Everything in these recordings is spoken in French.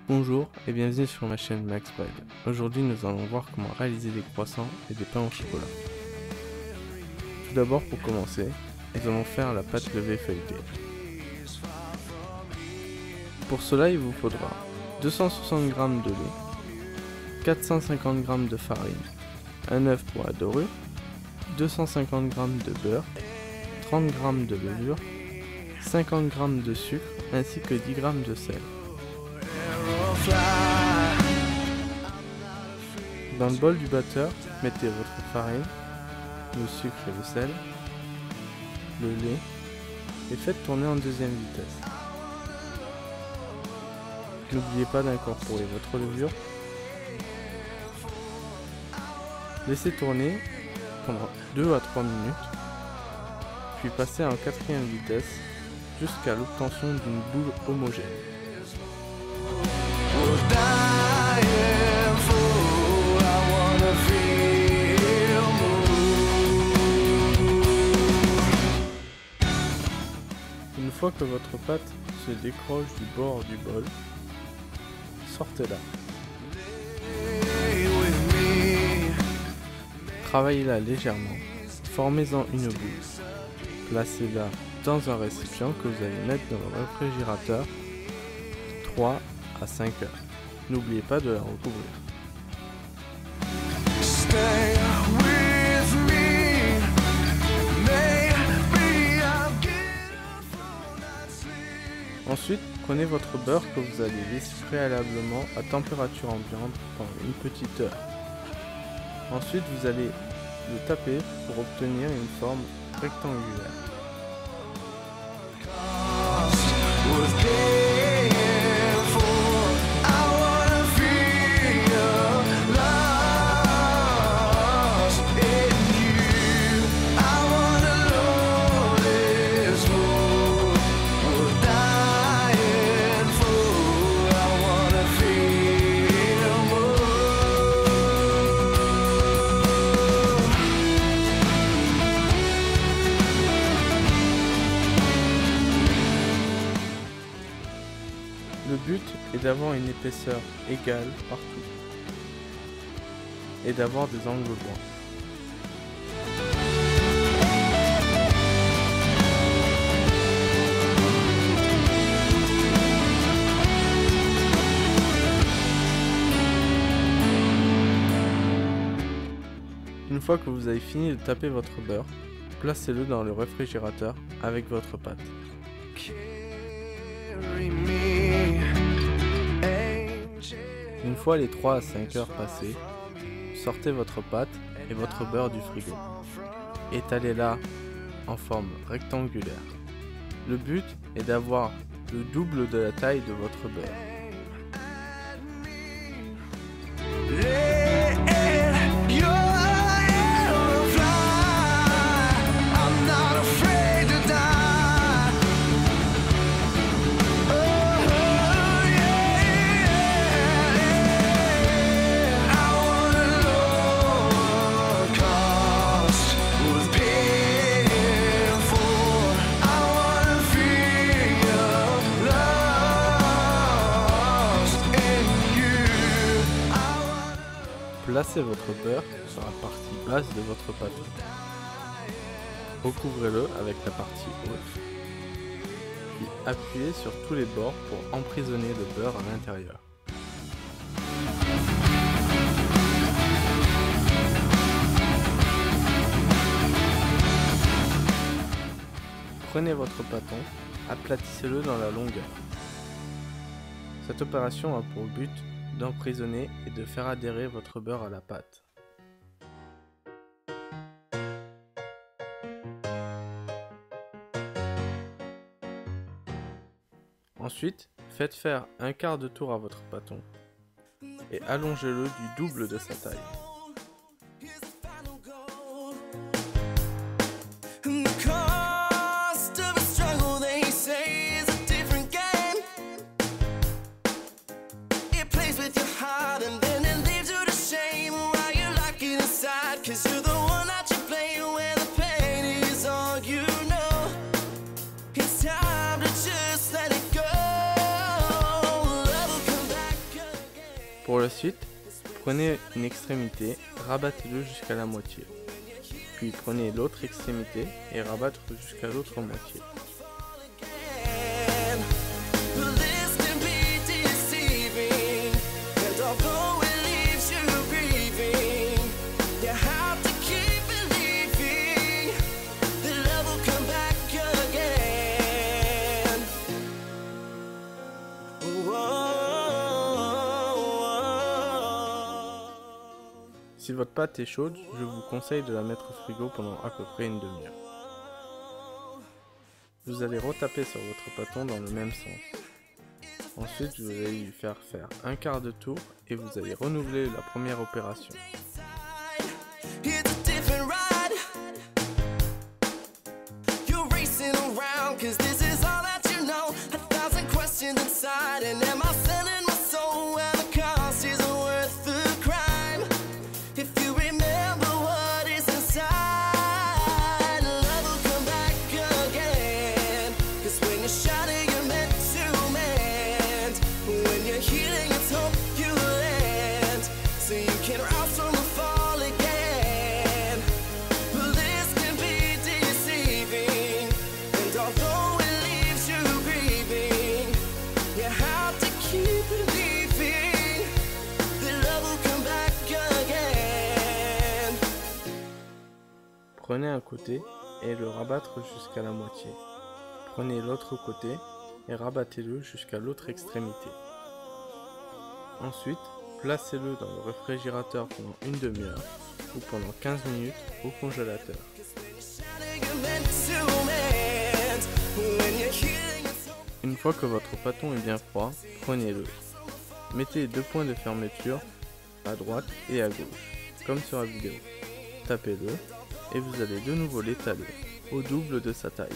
Bonjour et bienvenue sur ma chaîne Max Bread. Aujourd'hui nous allons voir comment réaliser des croissants et des pains au chocolat. Tout d'abord, pour commencer, nous allons faire la pâte levée feuilletée. Pour cela il vous faudra 260 g de lait, 450 g de farine, un œuf pour la dorure, 250 g de beurre, 30 g de levure, 50 g de sucre ainsi que 10 g de sel. Dans le bol du batteur, mettez votre farine, le sucre et le sel, le lait et faites tourner en deuxième vitesse. N'oubliez pas d'incorporer votre levure. Laissez tourner pendant 2 à 3 minutes, puis passez en quatrième vitesse jusqu'à l'obtention d'une boule homogène. Une fois que votre pâte se décroche du bord du bol, sortez-la. Travaillez-la légèrement, formez-en une boule. Placez-la dans un récipient que vous allez mettre dans le réfrigérateur 3 à 5 heures. N'oubliez pas de la recouvrir. Ensuite, prenez votre beurre que vous allez laisser préalablement à température ambiante pendant une petite heure. Ensuite, vous allez le taper pour obtenir une forme rectangulaire. Le but est d'avoir une épaisseur égale partout et d'avoir des angles droits. Une fois que vous avez fini de taper votre beurre, placez-le dans le réfrigérateur avec votre pâte. Une fois les 3 à 5 heures passées, sortez votre pâte et votre beurre du frigo. Étalez-la en forme rectangulaire. Le but est d'avoir le double de la taille de votre beurre. Placez votre beurre sur la partie basse de votre pâte. Recouvrez-le avec la partie haute, puis appuyez sur tous les bords pour emprisonner le beurre à l'intérieur. Prenez votre pâton, aplatissez-le dans la longueur. Cette opération a pour but d'emprisonner et de faire adhérer votre beurre à la pâte. Ensuite, faites faire un quart de tour à votre pâton et allongez-le du double de sa taille. Pour la suite, prenez une extrémité, rabattez-le jusqu'à la moitié. Puis prenez l'autre extrémité et rabattre jusqu'à l'autre moitié. Si votre pâte est chaude, je vous conseille de la mettre au frigo pendant à peu près une demi-heure. Vous allez retaper sur votre pâton dans le même sens. Ensuite, vous allez lui faire un quart de tour et vous allez renouveler la première opération. Prenez un côté et le rabattre jusqu'à la moitié. Prenez l'autre côté et rabattez-le jusqu'à l'autre extrémité. Ensuite, placez-le dans le réfrigérateur pendant une demi-heure ou pendant 15 minutes au congélateur. Une fois que votre pâton est bien froid, prenez-le. Mettez 2 points de fermeture à droite et à gauche, comme sur la vidéo. Tapez-le et vous allez de nouveau l'étaler au double de sa taille.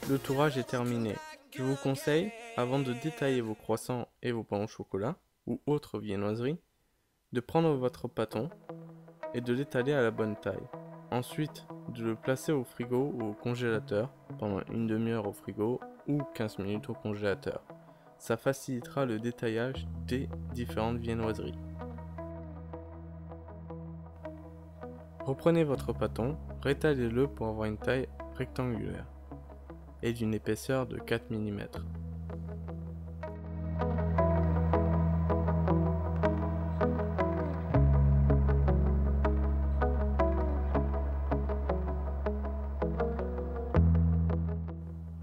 Le tourage est terminé. Je vous conseille, avant de détailler vos croissants et vos pains au chocolat, ou autres viennoiseries, de prendre votre pâton et de l'étaler à la bonne taille. Ensuite, de le placer au frigo ou au congélateur pendant une demi-heure au frigo ou 15 minutes au congélateur. Ça facilitera le détaillage des différentes viennoiseries. Reprenez votre pâton, rétalez-le pour avoir une taille rectangulaire et d'une épaisseur de 4 mm.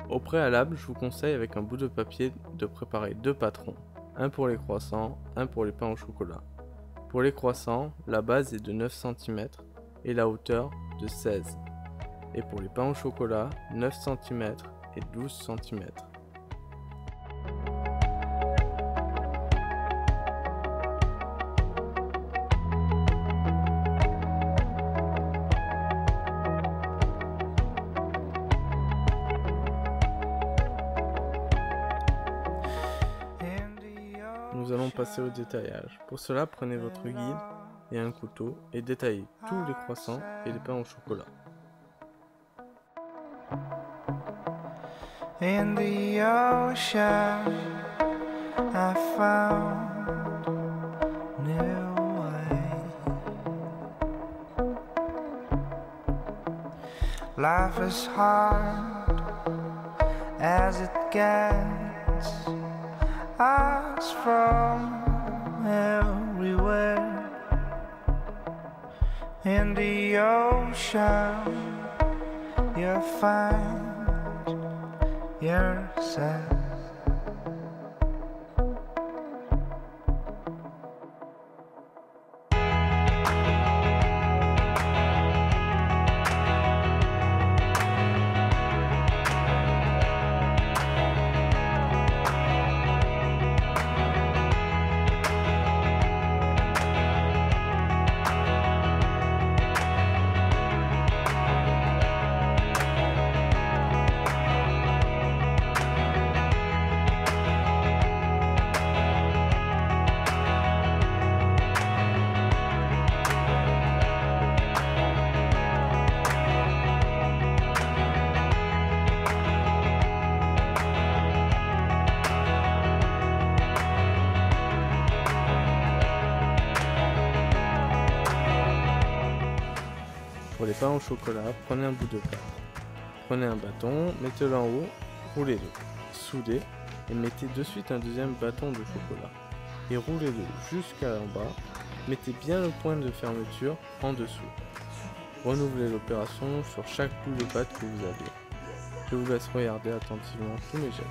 Au préalable, je vous conseille avec un bout de papier de préparer 2 patrons, un pour les croissants, un pour les pains au chocolat. Pour les croissants, la base est de 9 cm et la hauteur de 16. Et pour les pains au chocolat, 9 cm et 12 cm. Nous allons passer au détaillage. Pour cela, prenez votre guide et un couteau et détaillez tous les croissants et les pains au chocolat. In the ocean, I found new way. Life is hard as it gets us from everywhere. in the ocean, you'll find yourself. Pour les pains au chocolat, prenez un bout de pâte. Prenez un bâton, mettez-le en haut, roulez-le, soudez et mettez de suite un deuxième bâton de chocolat. Et roulez-le jusqu'à en bas, mettez bien le point de fermeture en dessous. Renouvelez l'opération sur chaque bout de pâte que vous avez. Je vous laisse regarder attentivement tous mes gestes.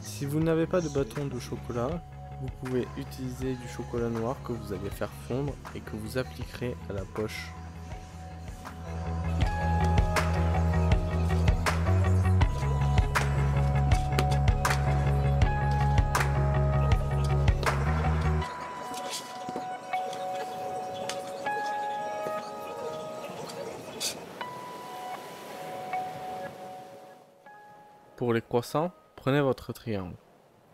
Si vous n'avez pas de bâton de chocolat, vous pouvez utiliser du chocolat noir que vous allez faire fondre et que vous appliquerez à la poche. Pour les croissants, prenez votre triangle,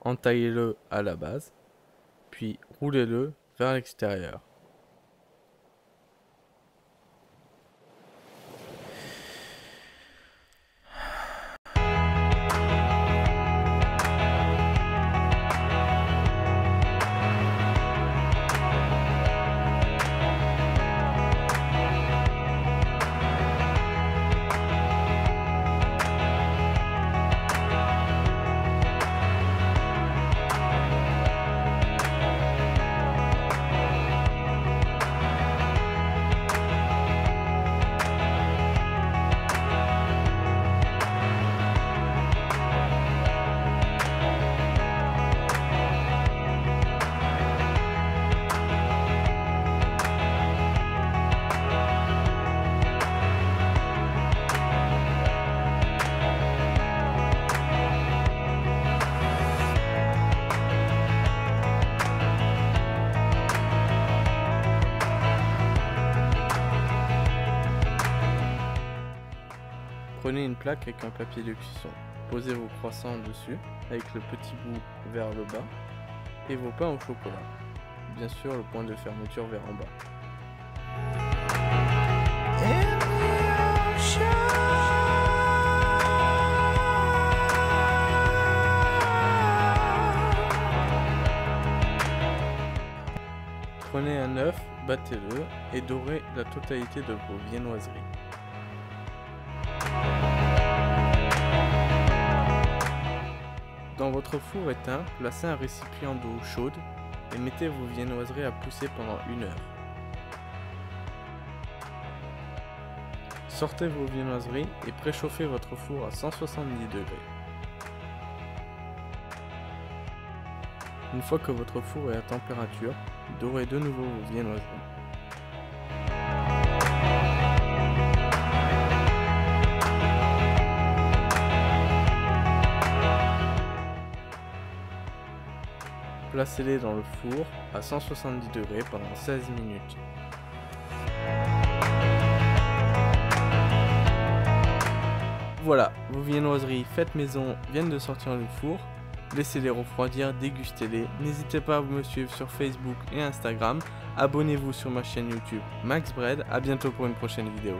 entaillez-le à la base, puis roulez-le vers l'extérieur. Prenez une plaque avec un papier de cuisson. Posez vos croissants dessus, avec le petit bout vers le bas, et vos pains au chocolat. Bien sûr, le point de fermeture vers en bas. Prenez un œuf, battez-le et dorez la totalité de vos viennoiseries. Dans votre four éteint, placez un récipient d'eau chaude et mettez vos viennoiseries à pousser pendant 1 heure. Sortez vos viennoiseries et préchauffez votre four à 170 degrés. Une fois que votre four est à température, dorez de nouveau vos viennoiseries. Placez-les dans le four à 170 degrés pendant 16 minutes. Voilà, vos viennoiseries faites maison viennent de sortir du four. Laissez-les refroidir, dégustez-les. N'hésitez pas à me suivre sur Facebook et Instagram. Abonnez-vous sur ma chaîne YouTube Max Bread. À bientôt pour une prochaine vidéo.